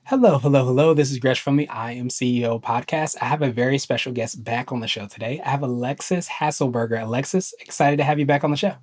Hello, hello, hello. This is Gresh from the I Am CEO podcast. I have a very special guest back on the show today. I have Alexis Hasselberger. Alexis, excited to have you back on the show.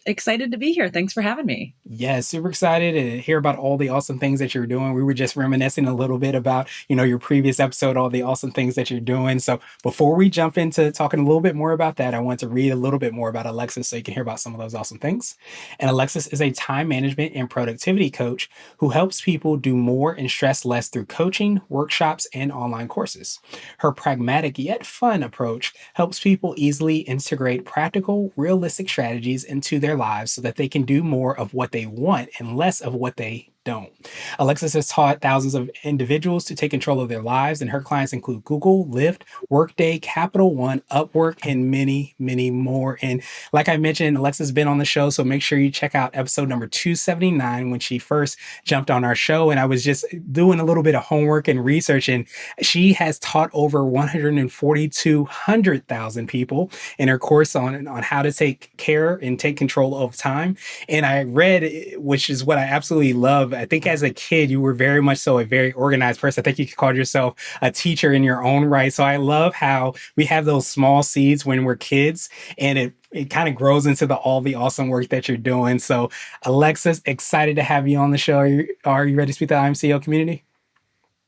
Excited to be here. Thanks for having me. Yeah, super excited to hear about all the awesome things that you're doing. We were just reminiscing a little bit about, your previous episode, all the awesome things that you're doing. So before we jump into talking a little bit more about that, I want to read a little bit more about Alexis so you can hear about some of those awesome things. And Alexis is a time management and productivity coach who helps people do more and stress less through coaching, workshops, and online courses. Her pragmatic yet fun approach helps people easily integrate practical, realistic strategies into their lives so that they can do more of what they want and less of what they don't. Alexis has taught thousands of individuals to take control of their lives, and her clients include Google, Lyft, Workday, Capital One, Upwork, and many, many more. And like I mentioned, Alexis has been on the show, so make sure you check out episode number 279 when she first jumped on our show. And I was just doing a little bit of homework and research, and she has taught over 142,000 people in her course on how to take care and take control of time. And I read, which is what I absolutely love. I think as a kid, you were very much so a very organized person. I think you could call yourself a teacher in your own right. So I love how we have those small seeds when we're kids, and it kind of grows into all the awesome work that you're doing. So Alexis, excited to have you on the show. Are you ready to speak to the IMCO community?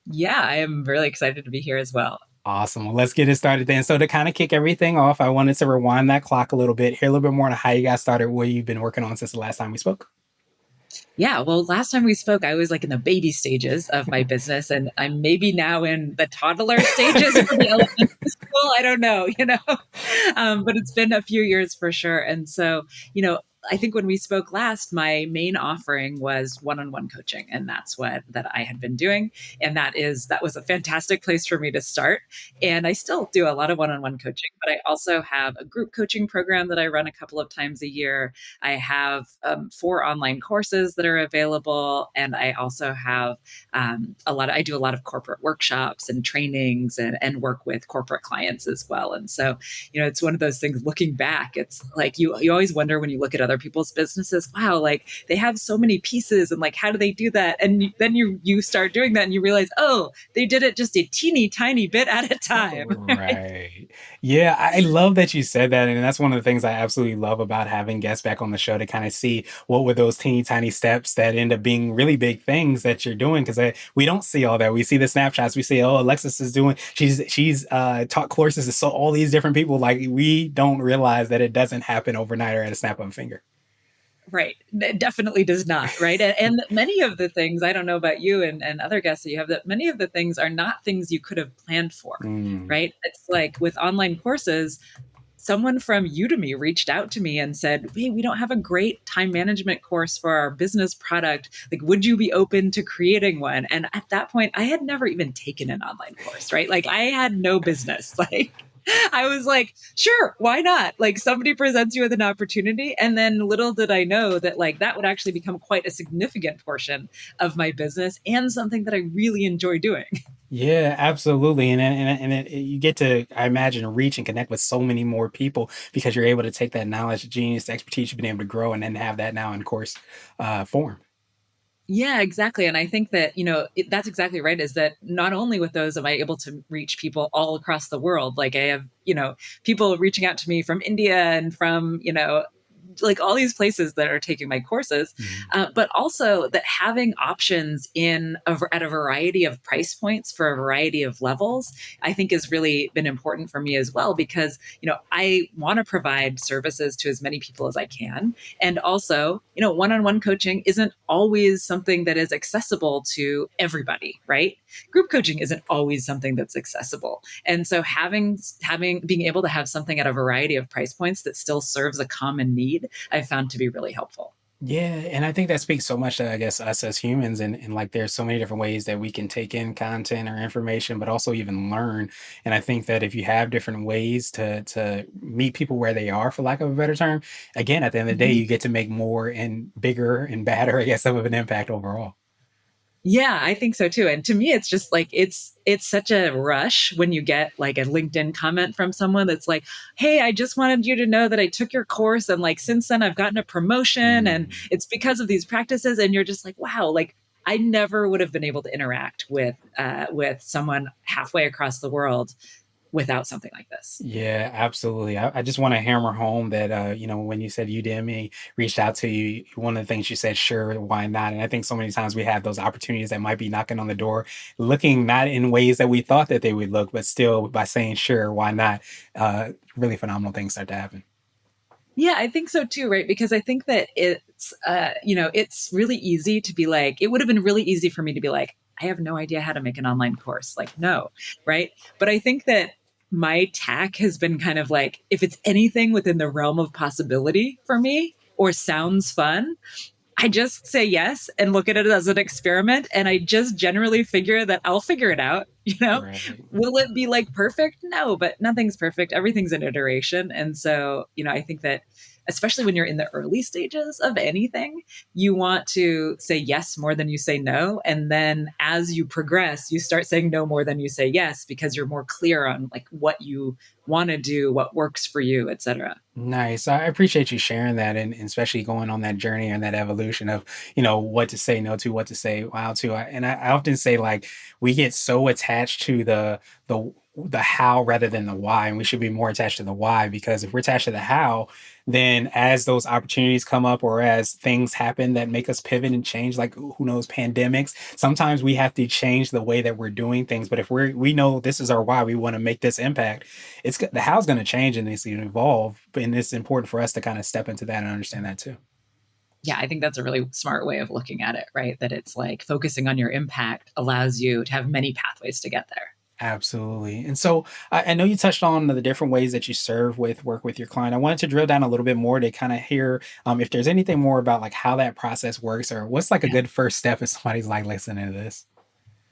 Yeah, I am really excited to be here as well. Awesome. Well, let's get it started then. So to kind of kick everything off, I wanted to rewind that clock a little bit, hear a little bit more on how you got started, what you've been working on since the last time we spoke. Yeah, well, last time we spoke, I was like in the baby stages of my business, and I'm maybe now in the toddler stages of the elementary school. I don't know, but it's been a few years for sure. And so, I think when we spoke last, my main offering was one-on-one coaching, and that's what that I had been doing, and that was a fantastic place for me to start. And I still do a lot of one-on-one coaching, but I also have a group coaching program that I run a couple of times a year. I have 4 online courses that are available, and I also have I do a lot of corporate workshops and trainings and work with corporate clients as well. And so, it's one of those things. Looking back, it's like you always wonder when you look at other people's businesses, wow, like they have so many pieces, and like how do they do that? And then you start doing that, and you realize, oh, they did it just a teeny tiny bit at a time. Right. Yeah, I love that you said that. And that's one of the things I absolutely love about having guests back on the show to kind of see what were those teeny tiny steps that end up being really big things that you're doing. Because we don't see all that. We see the snapshots. We see, oh, Alexis is doing, she's taught courses to so all these different people. Like we don't realize that it doesn't happen overnight or at a snap of a finger. Right. It definitely does not. Right. And many of the things, I don't know about you and other guests that you have, that many of the things are not things you could have planned for. Mm. Right. It's like with online courses, someone from Udemy reached out to me and said, hey, we don't have a great time management course for our business product. Like, would you be open to creating one? And at that point, I had never even taken an online course, right? Like, I had no business. Like, I was like, sure, why not? Like, somebody presents you with an opportunity. And then little did I know that, like, that would actually become quite a significant portion of my business and something that I really enjoy doing. Yeah, absolutely. You get to, I imagine, reach and connect with so many more people because you're able to take that knowledge, genius, expertise you've been able to grow and then have that now in course form. Yeah, exactly. And I think that, that's exactly right, is that not only with those am I able to reach people all across the world, like I have, people reaching out to me from India and from, like all these places that are taking my courses, Mhm. but also that having options at a variety of price points for a variety of levels, I think has really been important for me as well, because I want to provide services to as many people as I can, and also one-on-one coaching isn't always something that is accessible to everybody, right? Group coaching isn't always something that's accessible, and so having being able to have something at a variety of price points that still serves a common need, I've found to be really helpful. Yeah, and I think that speaks so much to, I guess, us as humans, and like there's so many different ways that we can take in content or information, but also even learn. And I think that if you have different ways to meet people where they are, for lack of a better term, again, at the end of the day, Mhm. you get to make more and bigger and badder, I guess, of an impact overall. Yeah, I think so too. And to me, it's just like it's such a rush when you get like a LinkedIn comment from someone that's like, "Hey, I just wanted you to know that I took your course, and like since then I've gotten a promotion, and Mm. it's because of these practices." And you're just like, "Wow, like I never would have been able to interact with someone halfway across the world without something like this. Yeah, absolutely. I just want to hammer home that, when you said Udemy reached out to you, one of the things you said, sure, why not? And I think so many times we have those opportunities that might be knocking on the door, looking not in ways that we thought that they would look, but still by saying, sure, why not? Really phenomenal things start to happen. Yeah, I think so too, right? Because I think that it's really easy to be like, it would have been really easy for me to be like, I have no idea how to make an online course. Like, no, right? But I think that my tack has been kind of like, if it's anything within the realm of possibility for me or sounds fun, I just say yes and look at it as an experiment. And I just generally figure that I'll figure it out. Right. Will it be like perfect? No, but nothing's perfect. Everything's an iteration. And so, I think that especially when you're in the early stages of anything, you want to say yes more than you say no. And then as you progress, you start saying no more than you say yes because you're more clear on like what you want to do, what works for you, et cetera. Nice. I appreciate you sharing that, and especially going on that journey and that evolution of, what to say no to, what to say wow to. I often say, like, we get so attached to the how rather than the why, and we should be more attached to the why, because if we're attached to the how, then as those opportunities come up or as things happen that make us pivot and change, like, who knows, pandemics, sometimes we have to change the way that we're doing things. But if we know this is our why, we want to make this impact, the how's going to change and it's going to evolve, and it's important for us to kind of step into that and understand that too. Yeah, I think that's a really smart way of looking at it, right? That it's like focusing on your impact allows you to have many pathways to get there. Absolutely. And so I know you touched on the different ways that you work with your client. I wanted to drill down a little bit more to kind of hear, if there's anything more about like how that process works, or what's like a Yeah. good first step if somebody's like listening to this.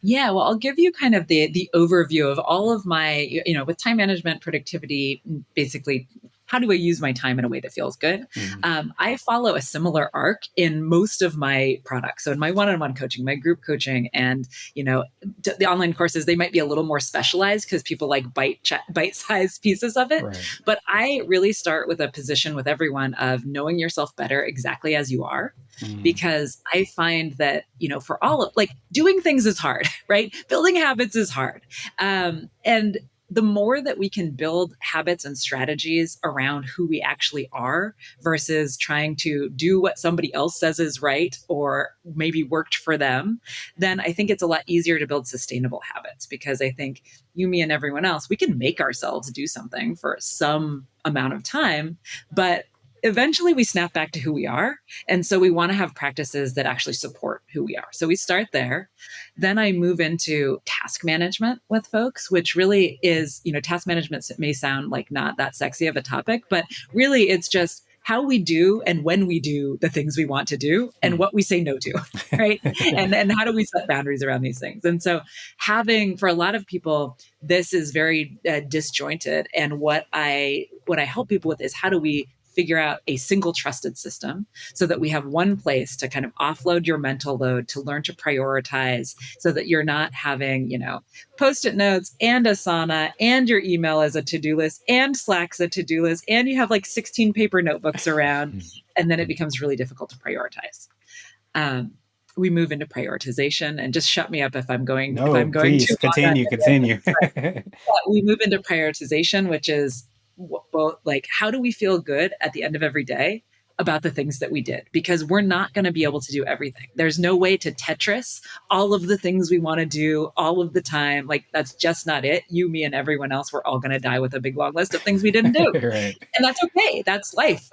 Yeah, well, I'll give you kind of the overview of all of my, with time management, productivity, basically, how do I use my time in a way that feels good? Mhm. I follow a similar arc in most of my products. So in my one-on-one coaching, my group coaching, and the online courses, they might be a little more specialized because people like bite-sized pieces of it. Right. But I really start with a position with everyone of knowing yourself better exactly as you are, Mhm. because I find that, for all of like doing things is hard, right? Building habits is hard. And the more that we can build habits and strategies around who we actually are versus trying to do what somebody else says is right or maybe worked for them, then I think it's a lot easier to build sustainable habits, because I think you, me, and everyone else, we can make ourselves do something for some amount of time, but eventually we snap back to who we are. And so we want to have practices that actually support who we are. So we start there. Then I move into task management with folks, which really is, task management may sound like not that sexy of a topic, but really it's just how we do and when we do the things we want to do and Hmm. what we say no to, right? And how do we set boundaries around these things? And so having, for a lot of people, this is very disjointed. And what I help people with is, how do we figure out a single trusted system so that we have one place to kind of offload your mental load, to learn to prioritize, so that you're not having, post-it notes and Asana and your email as a to-do list and Slack's a to-do list, and you have like 16 paper notebooks around, and then it becomes really difficult to prioritize. Um, we move into prioritization, and just shut me up if I'm No, going too please long on continue, it. continue. We move into prioritization, which is both like, how do we feel good at the end of every day about the things that we did? Because we're not going to be able to do everything. There's no way to Tetris all of the things we want to do all of the time. Like, that's just not it. You, me, and everyone else, we're all going to die with a big long list of things we didn't do. Right. And that's okay. That's life.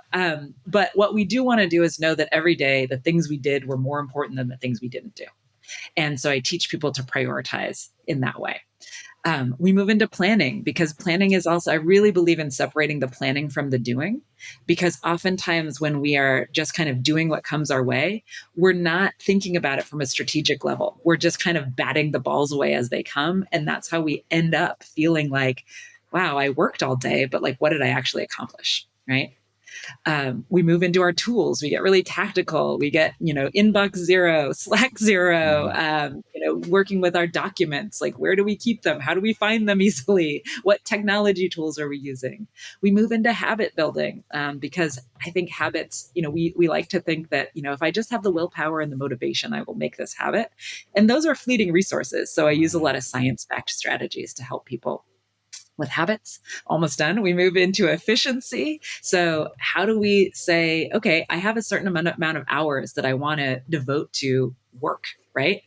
But what we do want to do is know that every day the things we did were more important than the things we didn't do. And so I teach people to prioritize in that way. We move into planning, because planning is also, I really believe in separating the planning from the doing, because oftentimes when we are just kind of doing what comes our way, we're not thinking about it from a strategic level. We're just kind of batting the balls away as they come. And that's how we end up feeling like, wow, I worked all day, but like, what did I actually accomplish? Right. We move into our tools. We get really tactical. We get, inbox zero, Slack zero, Mhm. working with our documents. Like, where do we keep them? How do we find them easily? What technology tools are we using? We move into habit building, because I think habits, we like to think that, if I just have the willpower and the motivation, I will make this habit. And those are fleeting resources. So I use a lot Right. of science backed strategies to help people with habits. Almost done. We move into efficiency. So, how do we say, okay, I have a certain amount of hours that I want to devote to work, right?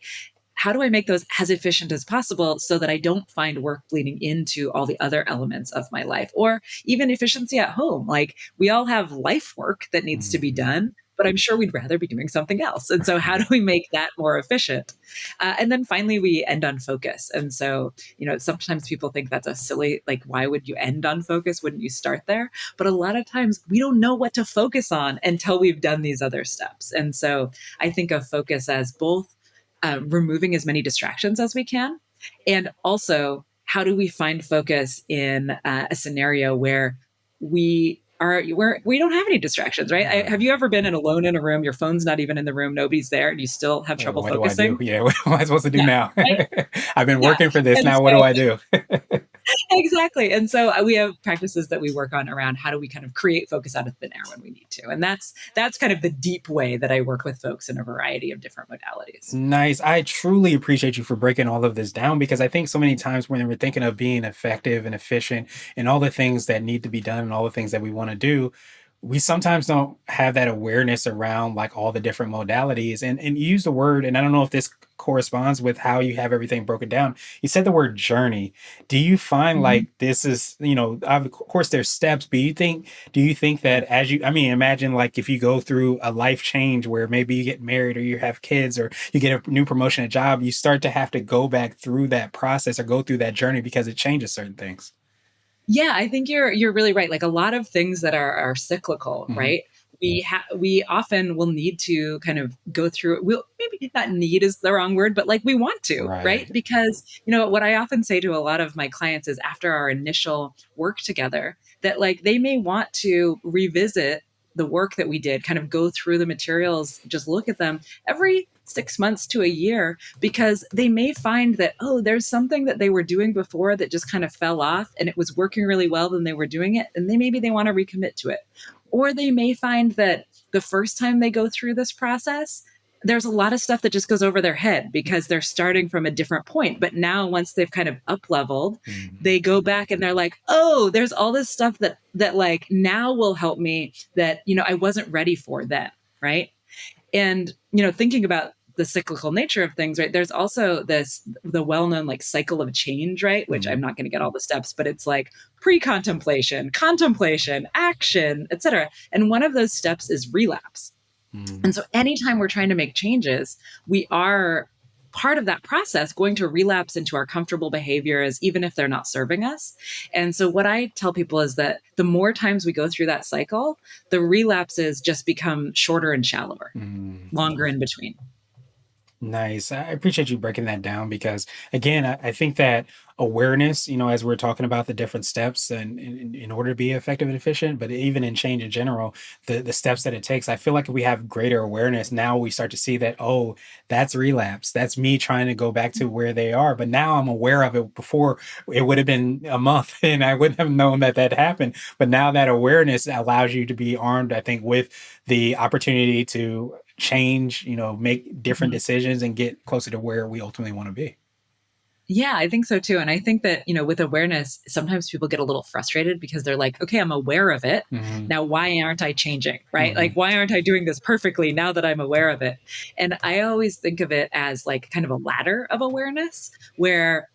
How do I make those as efficient as possible so that I don't find work bleeding into all the other elements of my life, or even efficiency at home? Like, we all have life work that needs to be Mhm. done, but I'm sure we'd rather be doing something else. And so, how do Right. we make that more efficient? And then finally, we end on focus. And so, sometimes people think that's a silly, like, why would you end on focus? Wouldn't you start there? But a lot of times we don't know what to focus on until we've done these other steps. And so I think of focus as both removing as many distractions as we can, and also how do we find focus in a scenario where we don't have any distractions, right? Have Right. you ever been alone in a room, your phone's not even in the room, nobody's there, and you still have Like, trouble what do I do? focusing? Yeah, what am I supposed to do Yeah, now? right? I've been Yeah. working for this. And Now what do so I do? exactly. And so we have practices that we work on around how do we kind of create focus out of thin air when we need to. And that's kind of the deep way that I work with folks in a variety of different modalities. Nice. I truly appreciate you for breaking all of this down because I think so many times when we're thinking of being effective and efficient and all the things that need to be done and all the things that we want to do, we sometimes don't have that awareness around like all the different modalities. And you use the word, and I don't know if this corresponds with how you have everything broken down. You said the word journey. Do you find Mhm. like this is, of course there's steps, but do you think that as you, I mean, imagine like if you go through a life change where maybe you get married or you have kids or you get a new promotion, a job, you start to have to go back through that process or go through that journey because it changes certain things. Yeah, I think you're really right. Like, a lot of things that are cyclical, Mhm. right? We often will need to kind of go through it. We'll maybe not need is the wrong word, but like we want to, right? Right. Because what I often say to a lot of my clients is after our initial work together, that like they may want to revisit the work that we did, kind of go through the materials, just look at them every 6 months to a year, because they may find that, oh, there's something that they were doing before that just kind of fell off and it was working really well when they were doing it, and maybe they want to recommit to it. Or they may find that the first time they go through this process, there's a lot of stuff that just goes over their head because they're starting from a different point. But now, once they've kind of up leveled, Mhm. they go back and they're like, oh, there's all this stuff that like now will help me that I wasn't ready for then, right? And thinking about the cyclical nature of things, right, there's also the well-known like cycle of change, right, which I'm Mhm. not going to get all the steps, but it's like pre-contemplation, contemplation, action, etc. And one of those steps is relapse. And Mhm. so anytime we're trying to make changes, we are part of that process going to relapse into our comfortable behaviors, even if they're not serving us. And so what I tell people is that the more times we go through that cycle, the relapses just become shorter and shallower, Mhm. longer in between. Nice. I appreciate you breaking that down because, again, I think that awareness, as we're talking about the different steps and in order to be effective and efficient, but even in change in general, the steps that it takes, I feel like if we have greater awareness, now we start to see that, oh, that's relapse. That's me trying to go back to where they are. But now I'm aware of it. Before it would have been a month and I wouldn't have known that that happened. But now that awareness allows you to be armed, I think, with the opportunity to change, make different Mhm. decisions and get closer to where we ultimately want to be. Yeah, I think so too. And I think that, with awareness, sometimes people get a little frustrated because they're like, okay, I'm aware of it. Hmm. Now, why aren't I changing? Right? Like, Hmm. why aren't I doing this perfectly now that I'm aware of it? And I always think of it as like kind of a ladder of awareness where,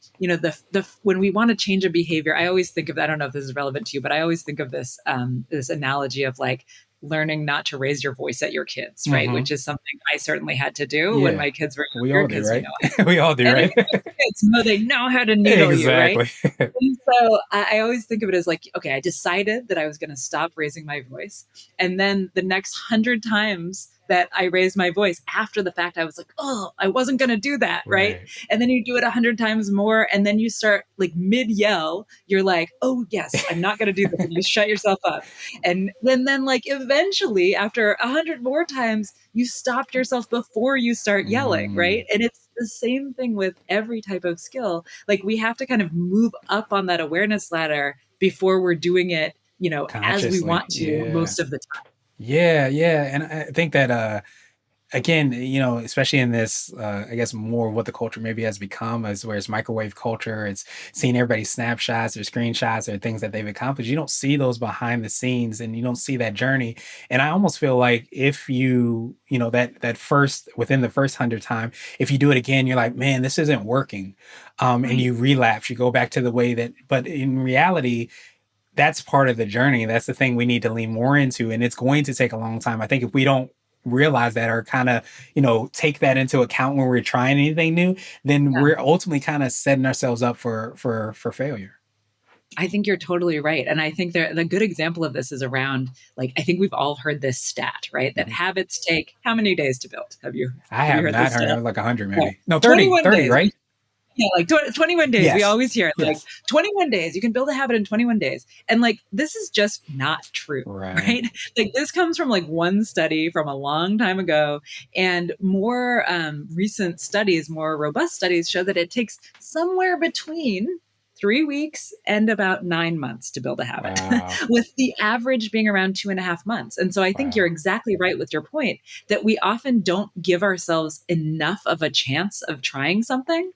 when we want to change a behavior, I always think of, I don't know if this is relevant to you, but I always think of this analogy of like learning not to raise your voice at your kids, right? Hmm. Which is something I certainly had to do when Yeah, my kids were we younger all do, because, right? We all do, any right? kids know they know how to needle you, right? Exactly. And so I always think of it as like, okay, I decided that I was going to stop raising my voice. And then the next 100 times that I raised my voice. After the fact, I was like, oh, I wasn't going to do that. Right. Right. And then you do it 100 times more. And then you start like mid yell, you're like, oh, yes, I'm not going to do this. And you shut yourself up. And then like eventually, after 100 more times, you stopped yourself before you start yelling. Right. Mm, And it's the same thing with every type of skill. Like we have to kind of move up on that awareness ladder before we're doing it, as we consciously. want to Yeah. most of the time. Yeah, yeah, and I think that, again, especially in this, I guess more of what the culture maybe has become is where it's microwave culture. It's seeing everybody's snapshots or screenshots or things that they've accomplished. You don't see those behind the scenes and you don't see that journey. And I almost feel like if that first within the first 100 time, if you do it again, you're like, man, this isn't working. And Right. you relapse, you go back to the way that, but in reality, that's part of the journey. That's the thing we need to lean more into. And it's going to take a long time. I think if we don't realize that or kind of, take that into account when we're trying anything new, then Yeah. we're ultimately kind of setting ourselves up for failure. I think you're totally right. And I think the good example of this is around, like, I think we've all heard this stat, right? That Mhm. habits take how many days to build? I Have you have heard this not heard stat? of like 100 Yeah. maybe. No, 30, 21 30, days. right? Yeah, like 21 days. We Yes. always hear it like Yes. 21 days. You can build a habit in 21 days. And like, this is just not true, Right. right? Like, this comes from like one study from a long time ago. And more recent studies, more robust studies show that it takes somewhere between 3 weeks and about 9 months to build a habit, Wow. with the average being around 2.5 months. And so I think you're Wow. exactly right with your point that we often don't give ourselves enough of a chance of trying something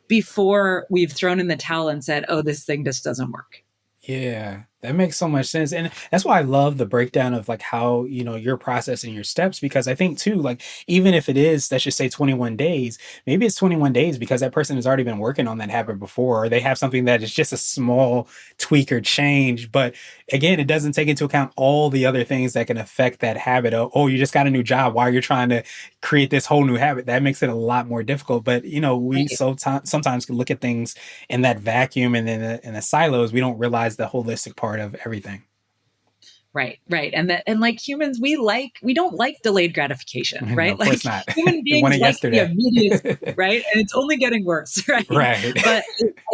before we've thrown in the towel and said, "Oh, this thing just doesn't work." Yeah, that makes so much sense. And that's why I love the breakdown of like how, you're processing your steps because I think too, like even if it is, let's just say 21 days, maybe it's 21 days because that person has already been working on that habit before, or they have something that is just a small tweak or change. But again, it doesn't take into account all the other things that can affect that habit. Oh, you just got a new job while you're trying to create this whole new habit. That makes it a lot more difficult. But we Right. sometimes can look at things in that vacuum and in the silos, we don't realize the holistic part of everything. Right, right. And like humans, we don't like delayed gratification, No, right? of course Like not. human We want beings it like the yesterday. immediacy, right? And it's only getting worse, right? Right. But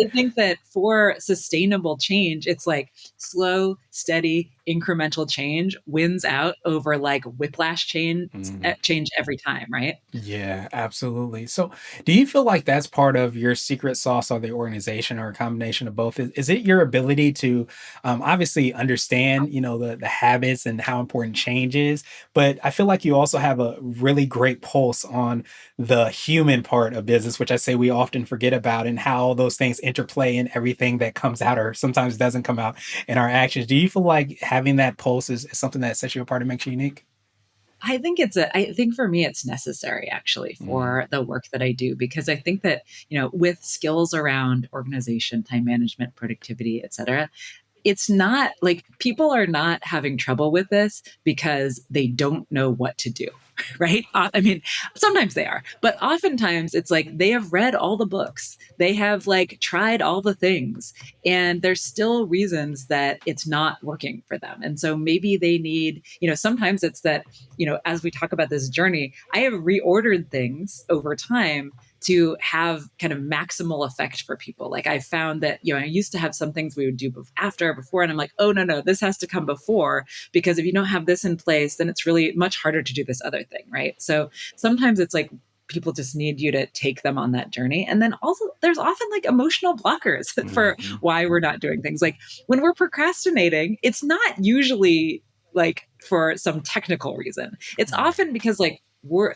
I think that for sustainable change, it's like slow, steady, incremental change wins out over like whiplash Mhm. change every time, right? Yeah, absolutely. So, do you feel like that's part of your secret sauce of the organization, or a combination of both? Is it your ability to, obviously understand, the habits and how important change is, but I feel like you also have a really great pulse on the human part of business, which I say we often forget about, and how those things interplay in everything that comes out or sometimes doesn't come out in our actions. Do you feel like having that pulse is something that sets you apart and makes you unique? I think for me it's necessary actually Mm, for the work that I do, because I think that, with skills around organization, time management, productivity, et cetera, it's not like people are not having trouble with this because they don't know what to do, right? I mean, sometimes they are, but oftentimes it's like they have read all the books, they have like tried all the things, and there's still reasons that it's not working for them. And so maybe they need, sometimes it's that, as we talk about this journey, I have reordered things over time to have kind of maximal effect for people. Like I found that, I used to have some things we would do before, and I'm like, oh, no, no, this has to come before, because if you don't have this in place, then it's really much harder to do this other thing, right? So sometimes it's like people just need you to take them on that journey. And then also there's often like emotional blockers for mhm. why we're not doing things. Like when we're procrastinating, it's not usually like for some technical reason. It's Right. often because like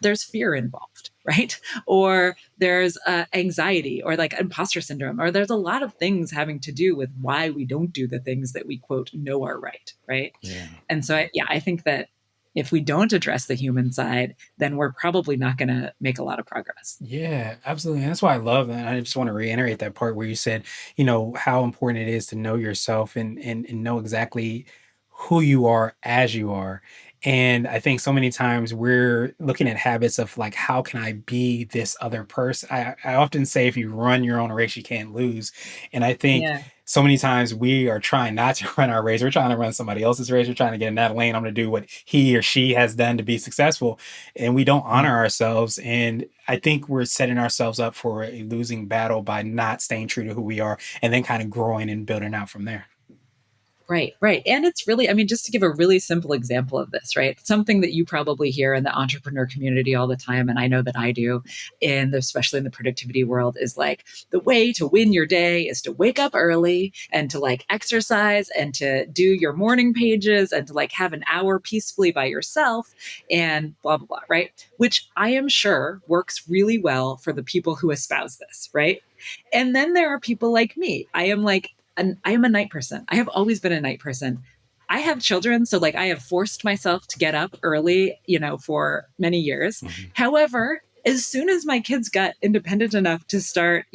there's fear involved, right? Or there's anxiety, or like imposter syndrome, or there's a lot of things having to do with why we don't do the things that we quote know are right, right? Yeah. And so I think that if we don't address the human side, then we're probably not going to make a lot of progress. Yeah, absolutely. And that's why I love that. I just want to reiterate that part where you said, how important it is to know yourself and know exactly who you are as you are. And I think so many times we're looking at habits of like, how can I be this other person? I often say if you run your own race, you can't lose. And I think Yeah. so many times we are trying not to run our race. We're trying to run somebody else's race. We're trying to get in that lane. I'm going to do what he or she has done to be successful. And we don't Yeah. honor ourselves. And I think we're setting ourselves up for a losing battle by not staying true to who we are and then kind of growing and building out from there. Right, right. And it's really, I mean, just to give a really simple example of this, right? Something that you probably hear in the entrepreneur community all the time, and I know that I do, and especially in the productivity world, is like the way to win your day is to wake up early and to like exercise and to do your morning pages and to like have an hour peacefully by yourself and blah, blah, blah, right? Which I am sure works really well for the people who espouse this, right? And then there are people like me. I am a night person. I have always been a night person. I have children, so like I have forced myself to get up early, for many years. Mhm. However, as soon as my kids got independent enough to start,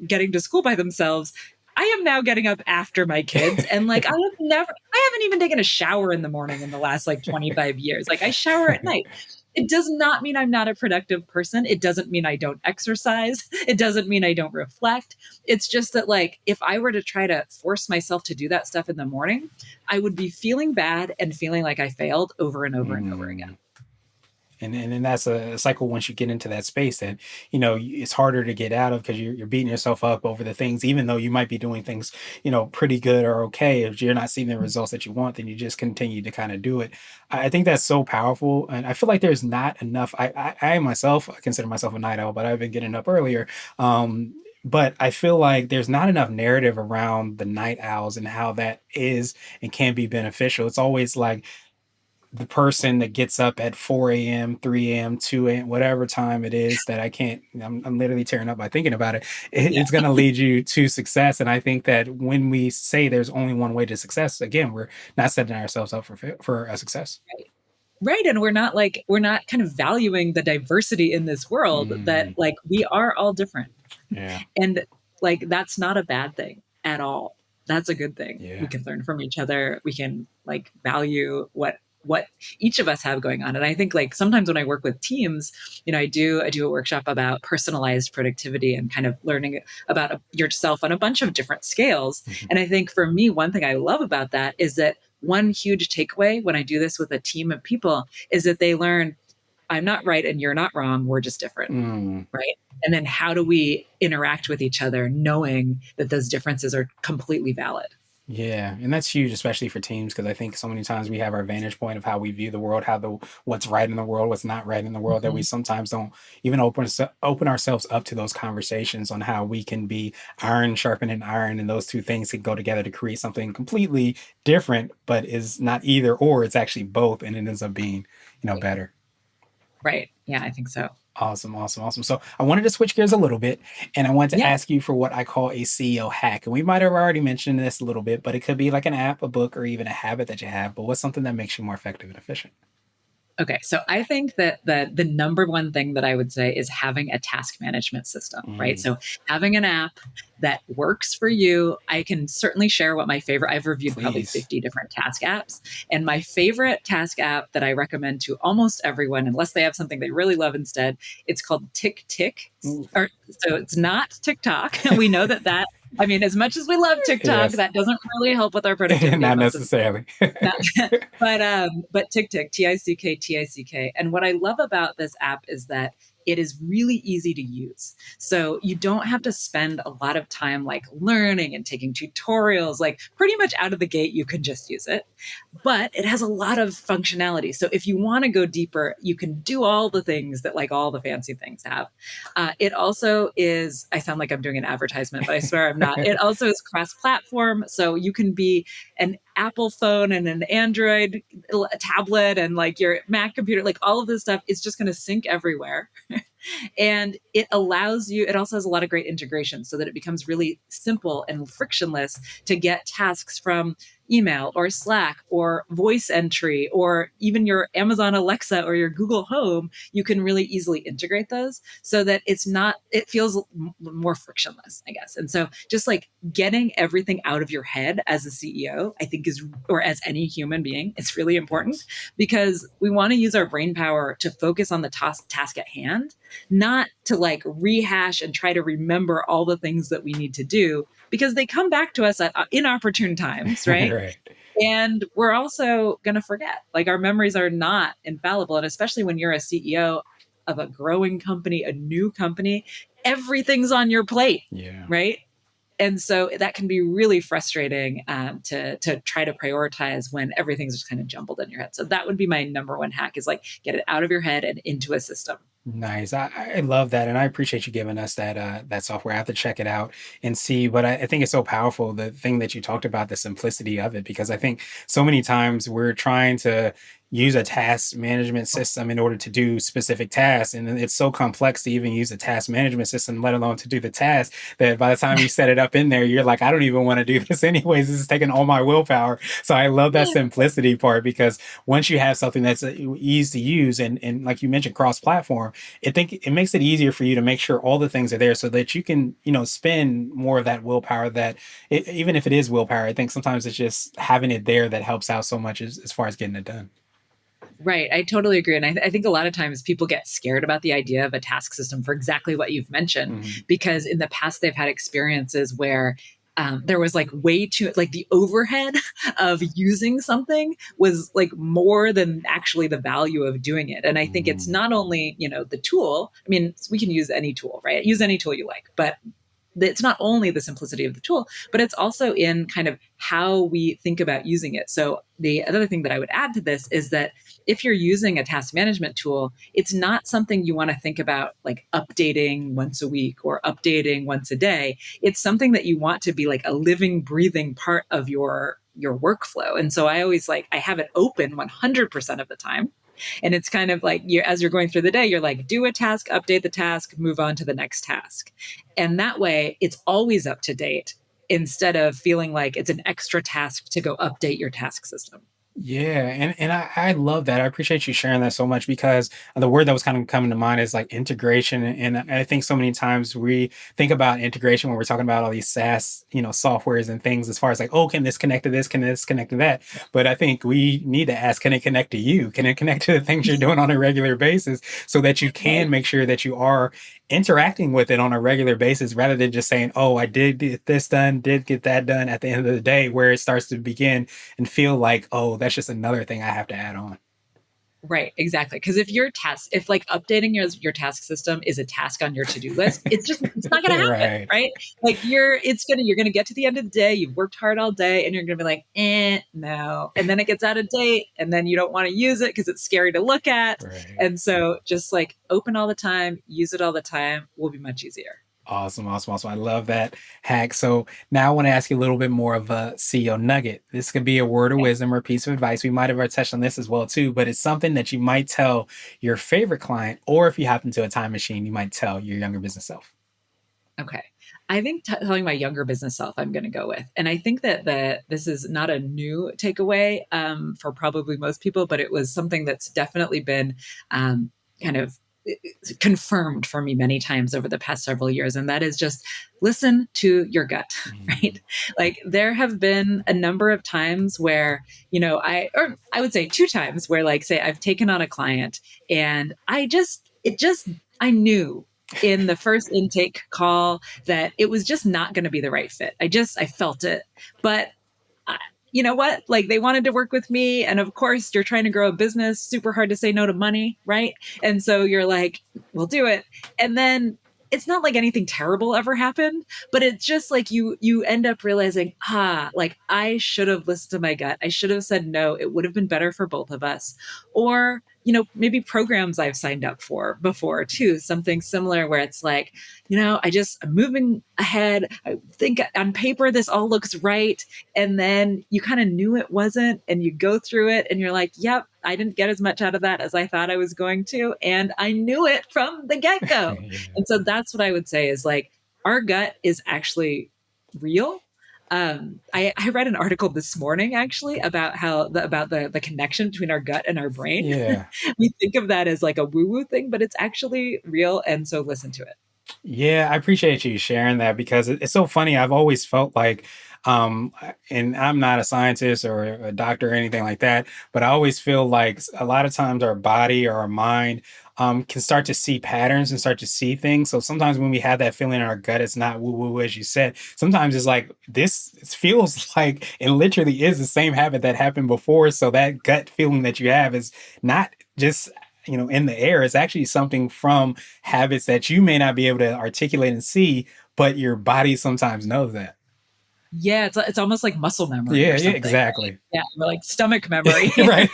getting to school by themselves, I am now getting up after my kids. And like I haven't even taken a shower in the morning in the last like 25 years. Like I shower at night. It does not mean I'm not a productive person. It doesn't mean I don't exercise. It doesn't mean I don't reflect. It's just that, like, if I were to try to force myself to do that stuff in the morning, I would be feeling bad and feeling like I failed over and over and over again. Mm. And then that's a cycle once you get into that space that it's harder to get out of because you're beating yourself up over the things, even though you might be doing things pretty good or okay. If you're not seeing the results that you want, then you just continue to kind of do it. I think that's so powerful, and I feel like there's not enough. I myself, I consider myself a night owl, but I've been getting up earlier. But I feel like there's not enough narrative around the night owls and how that is and can be beneficial. It's always like the person that gets up at 4 a.m., 3 a.m., 2 a.m., whatever time it is that I can't, I'm literally tearing up by thinking about it. Yeah. It's going to lead you to success. And I think that when we say there's only one way to success, again, we're not setting ourselves up for a success. Right. Right. And we're not kind of valuing the diversity in this world that Mm, like we are all different. yeah. And like that's not a bad thing at all. That's a good thing. We Yeah. can learn from each other. We can like value what each of us have going on. And I think like sometimes when I work with teams, I do a workshop about personalized productivity and kind of learning about yourself on a bunch of different scales. Mhm. And I think for me, one thing I love about that is that one huge takeaway when I do this with a team of people is that they learn I'm not right and you're not wrong. We're just different. Mm. Right. And then how do we interact with each other knowing that those differences are completely valid? Yeah, and that's huge, especially for teams, because I think so many times we have our vantage point of how we view the world, how the what's right in the world, what's not right in the world, that we Mhm. sometimes don't even open ourselves up to those conversations on how we can be iron sharpening iron, and those two things can go together to create something completely different, but is not either or. It's actually both, and it ends up being Right. better. Right. Yeah, I think so. Awesome, awesome, awesome. So I wanted to switch gears a little bit and I wanted to Yeah. ask you for what I call a CEO hack. And we might have already mentioned this a little bit, but it could be like an app, a book, or even a habit that you have. But what's something that makes you more effective and efficient? Okay, so I think that the number one thing that I would say is having a task management system, right? Mm, So having an app that works for you. I can certainly share what my favorite. I've reviewed probably please. 50 different task apps, and my favorite task app that I recommend to almost everyone, unless they have something they really love instead, it's called Tick Tick. Ooh. Or so it's not TikTok. We know that. I mean, as much as we love TikTok, Yes, that doesn't really help with our productivity not most of the necessarily. not, but TickTick, Tick, and what I love about this app is that it is really easy to use. So you don't have to spend a lot of time like learning and taking tutorials. Like pretty much out of the gate, you can just use it. But it has a lot of functionality. So if you want to go deeper, you can do all the things that like all the fancy things have. It also is. I sound like I'm doing an advertisement, but I swear I'm not. It also is cross-platform, so you can be an Apple phone and an Android tablet and like your Mac computer, like all of this stuff is just going to sync everywhere. And it also has a lot of great integration so that it becomes really simple and frictionless to get tasks from email or Slack or voice entry or even your Amazon Alexa or your Google Home, you can really easily integrate those so that it feels more frictionless, I guess. And so just like getting everything out of your head as a CEO, I think or as any human being, it's really important Yes. because we want to use our brain power to focus on the task at hand, not to like rehash and try to remember all the things that we need to do because they come back to us at inopportune times, right? Right. And we're also going to forget. Like our memories are not infallible. And especially when you're a CEO of a growing company, a new company, everything's on your plate, Yeah. right? And so that can be really frustrating to try to prioritize when everything's just kind of jumbled in your head. So that would be my number one hack is like get it out of your head and into a system. Nice. I love that, and I appreciate you giving us that software. I have to check it out and see. But I think it's so powerful, the thing that you talked about, the simplicity of it, because I think so many times we're trying to use a task management system in order to do specific tasks, and it's so complex to even use a task management system, let alone to do the task, that by the time you set it up in there, you're like, I don't even want to do this anyways. This is taking all my willpower. So I love that simplicity part, because once you have something that's easy to use, and like you mentioned, cross platform, I think it makes it easier for you to make sure all the things are there so that you can, spend more of that willpower, that even if it is willpower, I think sometimes it's just having it there that helps out so much as far as getting it done. Right. I totally agree. And I think a lot of times people get scared about the idea of a task system for exactly what you've mentioned, Mhm. because in the past they've had experiences where there was like way too, like the overhead of using something was like more than actually the value of doing it. And I think it's Mm. not only, the tool. I mean, we can use any tool, right? Use any tool you like, but it's not only the simplicity of the tool, but it's also in kind of how we think about using it. So the other thing that I would add to this is that if you're using a task management tool, it's not something you want to think about like updating once a week or updating once a day. It's something that you want to be like a living, breathing part of your workflow. And so I always I have it open 100% of the time. And it's kind of like as you're going through the day, you're like, do a task, update the task, move on to the next task. And that way it's always up to date instead of feeling like it's an extra task to go update your task system. Yeah, and I love that. I appreciate you sharing that so much, because the word that was kind of coming to mind is like integration. And I think so many times we think about integration when we're talking about all these SaaS, softwares and things, as far as like, oh, can this connect to this? Can this connect to that? But I think we need to ask, can it connect to you? Can it connect to the things you're doing on a regular basis, so that you can Right. make sure that you are interacting with it on a regular basis, rather than just saying, oh, I did get this done, did get that done at the end of the day, where it starts to begin and feel like, oh, that's just another thing I have to add on. Right, exactly. Because if like updating your task system is a task on your to-do list, it's not gonna happen, Right. right? Like you're gonna get to the end of the day, you've worked hard all day, and you're gonna be like, no. And then it gets out of date, and then you don't want to use it because it's scary to look at. Right. And so just like open all the time, use it all the time will be much easier. Awesome, awesome, awesome. I love that hack. So now I want to ask you a little bit more of a CEO nugget. This could be a word of Okay. wisdom or a piece of advice. We might have already touched on this as well too, but it's something that you might tell your favorite client, or if you happen to a time machine, you might tell your younger business self. Okay. I think telling my younger business self I'm going to go with. And I think that this is not a new takeaway for probably most people, but it was something that's definitely been um, kind of confirmed for me many times over the past several years. And that is just listen to your gut, right? Mm. Like there have been a number of times where, or I would say two times where like, say I've taken on a client and I knew in the first intake call that it was just not going to be the right fit. I felt it. But I, you know what? Like they wanted to work with me. And of course, you're trying to grow a business, super hard to say no to money, right? And so you're like, we'll do it. And then it's not like anything terrible ever happened, but it's just like you end up realizing, like I should have listened to my gut. I should have said no. It would have been better for both of us. Or, maybe programs I've signed up for before too, something similar where it's like, I'm moving ahead. I think on paper this all looks right, and then you kind of knew it wasn't, and you go through it and you're like, yep, I didn't get as much out of that as I thought I was going to, and I knew it from the get-go. Yeah. And so that's what I would say is like our gut is actually real. I read an article this morning actually about the connection between our gut and our brain. Yeah. We think of that as like a woo woo thing, but it's actually real. And so listen to it. Yeah, I appreciate you sharing that because it's so funny. I've always felt like, and I'm not a scientist or a doctor or anything like that, but I always feel like a lot of times our body or our mind can start to see patterns and start to see things. So sometimes when we have that feeling in our gut, it's not woo woo, as you said. Sometimes it's like this it feels like it literally is the same habit that happened before. So that gut feeling that you have is not just in the air. It's actually something from habits that you may not be able to articulate and see, but your body sometimes knows that. Yeah, it's almost like muscle memory Yeah, or yeah, something, right? exactly. Yeah, or like stomach memory. Right.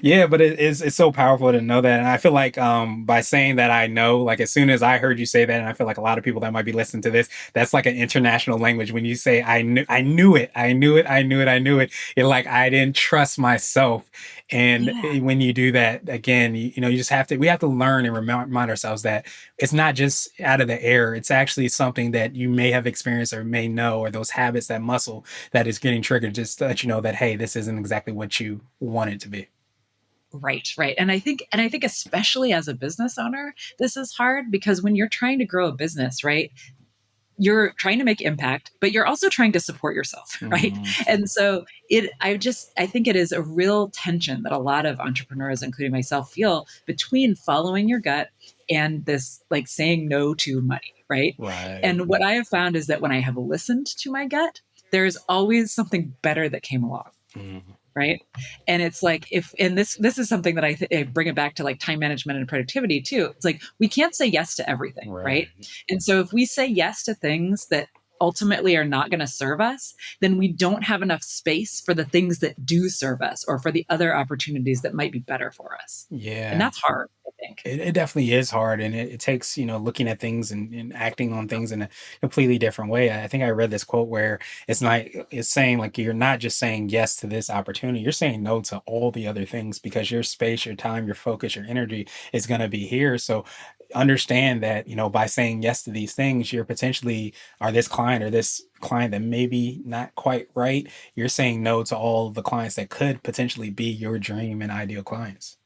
Yeah, but it's so powerful to know that. And I feel like by saying that I know, like as soon as I heard you say that, and I feel like a lot of people that might be listening to this, that's like an international language. When you say I knew it, I knew it, I knew it, I knew it, it's like I didn't trust myself. And Yeah. when you do that again, you just have to we have to learn and remind ourselves that it's not just out of the air. It's actually something that you may have experienced or may know, or those habits, that muscle that is getting triggered, just to let you know that hey, this isn't exactly what you want it to be. Right, right. And I think especially as a business owner, this is hard because when you're trying to grow a business, right? You're trying to make impact, but you're also trying to support yourself, right? Mhm. And so I think it is a real tension that a lot of entrepreneurs, including myself, feel between following your gut and this like saying no to money, right? Right. And what I have found is that when I have listened to my gut, there's always something better that came along, Mhm. right? And it's like if and this is something that I bring it back to like time management and productivity too. It's like we can't say yes to everything, right? Right. And so if we say yes to things that ultimately are not going to serve us, then we don't have enough space for the things that do serve us or for the other opportunities that might be better for us. And Yeah. that's hard, I think. It definitely is hard, and it takes looking at things and acting on things in a completely different way. I think I read this quote where it's saying like you're not just saying yes to this opportunity, you're saying no to all the other things because your space, your time, your focus, your energy is going to be here. So understand that by saying yes to these things, you're potentially or this client that maybe not quite right, you're saying no to all the clients that could potentially be your dream and ideal clients.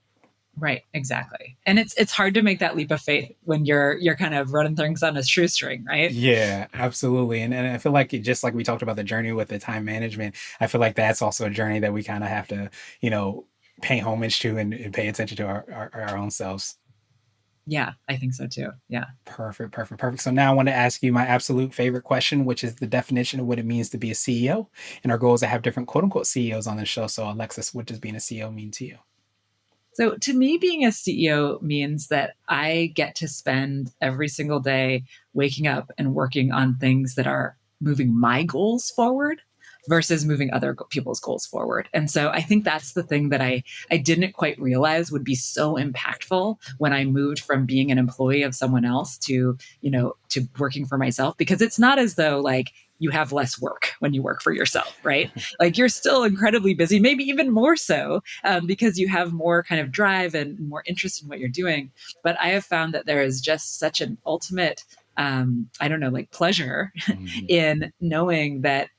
Right, exactly. And it's hard to make that leap of faith when you're kind of running things on a shoestring, right? Yeah, absolutely. And I feel like just like we talked about the journey with the time management, I feel like that's also a journey that we kind of have to, you know, pay homage to and pay attention to our own selves. Yeah, I think so too. Yeah. Perfect, perfect, perfect. So now I want to ask you my absolute favorite question, which is the definition of what it means to be a CEO. And our goal is to have different quote unquote CEOs on the show. So Alexis, what does being a CEO mean to you? So to me, being a CEO means that I get to spend every single day waking up and working on things that are moving my goals forward versus moving other people's goals forward. And so I think that's the thing that I didn't quite realize would be so impactful when I moved from being an employee of someone else to working for myself, because it's not as though like you have less work when you work for yourself, right? Like you're still incredibly busy, maybe even more so, because you have more kind of drive and more interest in what you're doing. But I have found that there is just such an ultimate, I don't know, like pleasure Mhm. in knowing that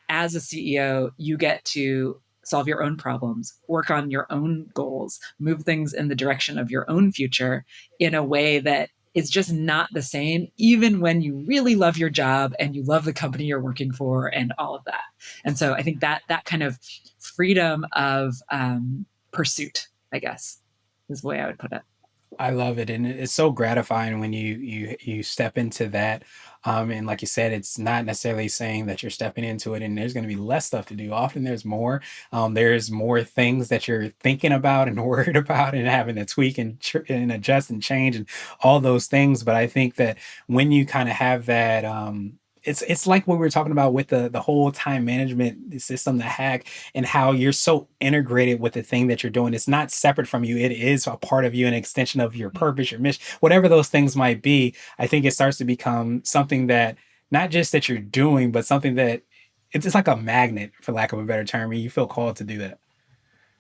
as a CEO, you get to solve your own problems, work on your own goals, move things in the direction of your own future in a way that is just not the same, even when you really love your job and you love the company you're working for and all of that. And so I think that kind of freedom of pursuit, I guess, is the way I would put it. I love it, and it's so gratifying when you step into that. And like you said, it's not necessarily saying that you're stepping into it, and there's going to be less stuff to do. Often there's more. There's more things that you're thinking about and worried about, and having to tweak and adjust and change and all those things. But I think that when you kind of have that. It's like what we were talking about with the whole time management system, the hack, and how you're so integrated with the thing that you're doing. It's not separate from you. It is a part of you, an extension of your purpose, your mission, whatever those things might be. I think it starts to become something that not just that you're doing, but something that it's just like a magnet, for lack of a better term, and you feel called to do that.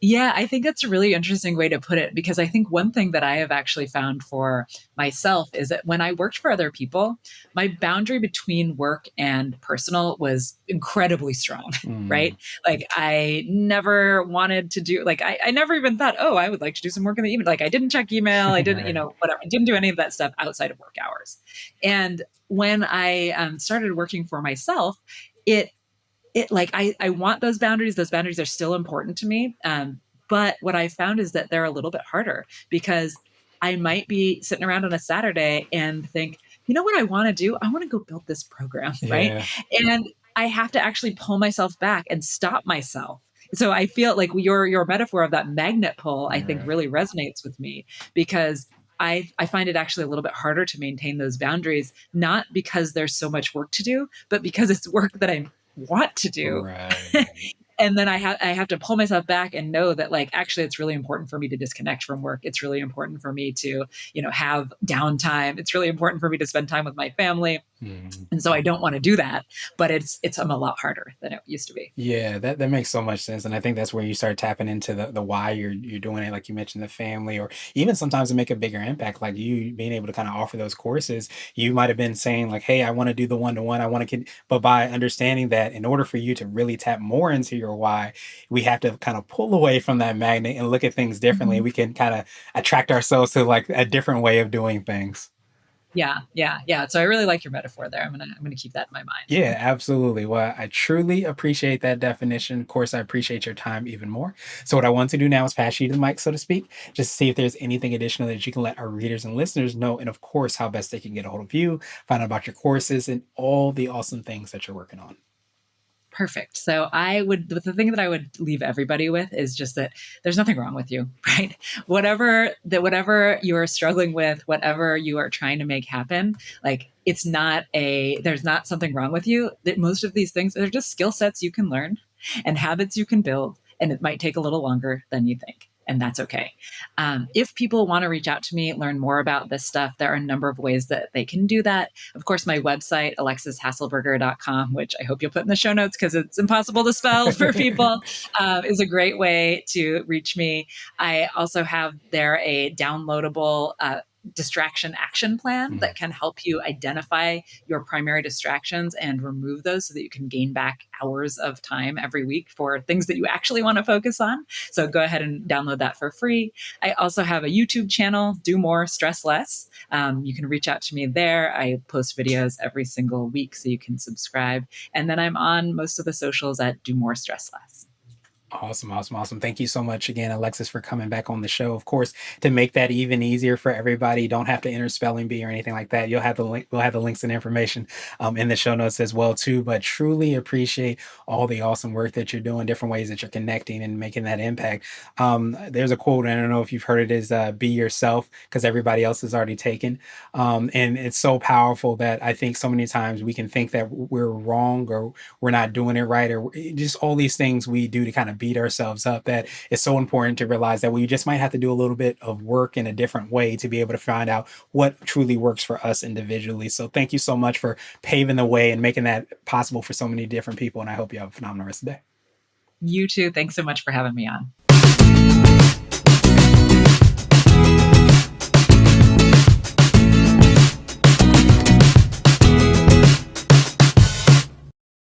Yeah, I think that's a really interesting way to put it because I think one thing that I have actually found for myself is that when I worked for other people, my boundary between work and personal was incredibly strong, Mm, right? Like I never wanted to do like I never even thought, oh, I would like to do some work in the evening. Like I didn't check email, I didn't, right. whatever. I didn't do any of that stuff outside of work hours. And when I started working for myself, it like I want those boundaries. Those boundaries are still important to me. But what I found is that they're a little bit harder because I might be sitting around on a Saturday and think, you know what I want to do? I want to go build this program, right? Yeah. And I have to actually pull myself back and stop myself. So I feel like your metaphor of that magnet pull, I think, Right. really resonates with me because I find it actually a little bit harder to maintain those boundaries, not because there's so much work to do, but because it's work that I want to do. Right. And then I have to pull myself back and know that like actually it's really important for me to disconnect from work. It's really important for me to, have downtime. It's really important for me to spend time with my family. Mhm. And so I don't want to do that, but it's a lot harder than it used to be. Yeah, that makes so much sense, and I think that's where you start tapping into the why you're doing it, like you mentioned, the family, or even sometimes to make a bigger impact, like you being able to kind of offer those courses. You might have been saying like, "Hey, I want to do the one-to-one. I want to," but by understanding that, in order for you to really tap more into your why, we have to kind of pull away from that magnet and look at things differently. Mhm. We can kind of attract ourselves to like a different way of doing things. Yeah, yeah, yeah. So I really like your metaphor there. I'm gonna keep that in my mind. Yeah, absolutely. Well, I truly appreciate that definition. Of course, I appreciate your time even more. So, what I want to do now is pass you the mic, so to speak, just to see if there's anything additional that you can let our readers and listeners know. And of course, how best they can get a hold of you, find out about your courses, and all the awesome things that you're working on. Perfect. So the thing that I would leave everybody with is just that there's nothing wrong with you, right? Whatever you are struggling with, whatever you are trying to make happen, like there's not something wrong with you. That most of these things are just skill sets you can learn and habits you can build, and it might take a little longer than you think. And that's okay. If people want to reach out to me, learn more about this stuff, there are a number of ways that they can do that. Of course, my website, alexishasselberger.com, which I hope you'll put in the show notes because it's impossible to spell for people, is a great way to reach me. I also have there a downloadable distraction action plan Mhm. that can help you identify your primary distractions and remove those so that you can gain back hours of time every week for things that you actually want to focus on. So go ahead and download that for free. I also have a YouTube channel, Do More, Stress Less. You can reach out to me there. I post videos every single week, so you can subscribe. And then I'm on most of the socials at Do More, Stress Less. Awesome, awesome, awesome. Thank you so much again, Alexis, for coming back on the show. Of course, to make that even easier for everybody, you don't have to enter spelling bee or anything like that. You'll have the link, we'll have the links and information in the show notes as well, too. But truly appreciate all the awesome work that you're doing, different ways that you're connecting and making that impact. There's a quote, and I don't know if you've heard it, is be yourself because everybody else is already taken. And it's so powerful that I think so many times we can think that we're wrong or we're not doing it right, or just all these things we do to kind of beat ourselves up, that it's so important to realize that we just might have to do a little bit of work in a different way to be able to find out what truly works for us individually. So thank you so much for paving the way and making that possible for so many different people. And I hope you have a phenomenal rest of the day. You too. Thanks so much for having me on.